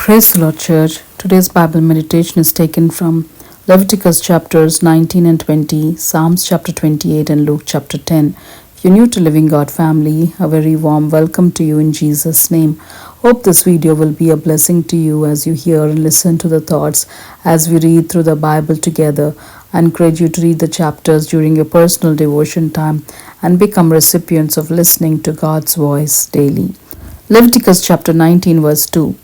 Praise the Lord, Church. Today's Bible meditation is taken from Leviticus chapters 19 and 20, Psalms chapter 28, and Luke chapter 10. If you're new to Living God family, a very warm welcome to you in Jesus' name. Hope this video will be a blessing to you as you hear and listen to the thoughts as we read through the Bible together. I encourage you to read the chapters during your personal devotion time and become recipients of listening to God's voice daily. Leviticus chapter 19 verse 2.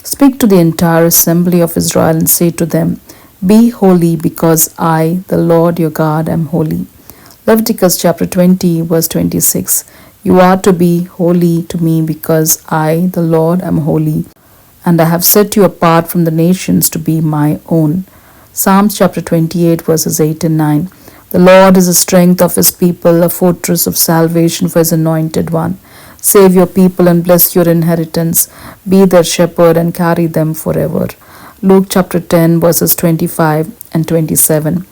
Speak to the entire assembly of Israel and say to them, Be holy because I, the Lord your God, am holy. Leviticus chapter 20 verse 26. You are to be holy to me because I, the Lord, am holy, and I have set you apart from the nations to be my own. Psalms chapter 28 verses 8 and 9. The Lord is the strength of his people, a fortress of salvation for his anointed one. Save your people and bless your inheritance. Be their shepherd and carry them forever. Luke chapter 10 verses 25 and 27.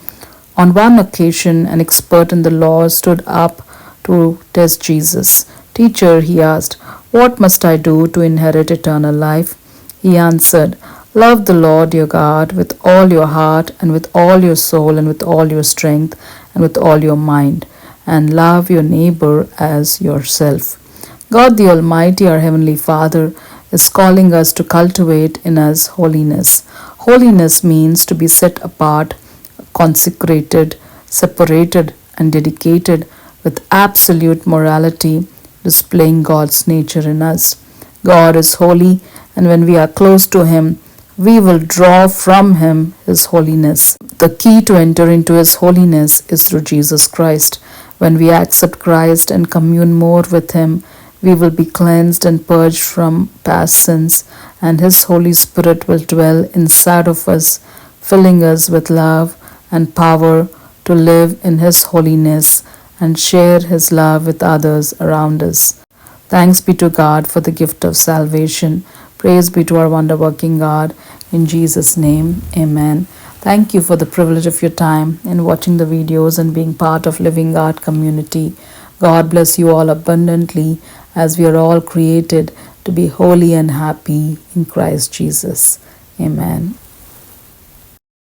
On one occasion, an expert in the law stood up to test Jesus. Teacher, he asked, what must I do to inherit eternal life? He answered, Love the Lord your God with all your heart and with all your soul and with all your strength and with all your mind, and love your neighbor as yourself. God the Almighty, our Heavenly Father, is calling us to cultivate in us holiness. Holiness means to be set apart, consecrated, separated, and dedicated with absolute morality, displaying God's nature in us. God is holy, and when we are close to Him, we will draw from Him His holiness. The key to enter into His holiness is through Jesus Christ. When we accept Christ and commune more with Him, we will be cleansed and purged from past sins, and His Holy Spirit will dwell inside of us, filling us with love and power to live in His holiness and share His love with others around us. Thanks be to God for the gift of salvation. Praise be to our wonder-working God. In Jesus' name, amen. Thank you for the privilege of your time in watching the videos and being part of Living God community. God bless you all abundantly as we are all created to be holy and happy in Christ Jesus. Amen.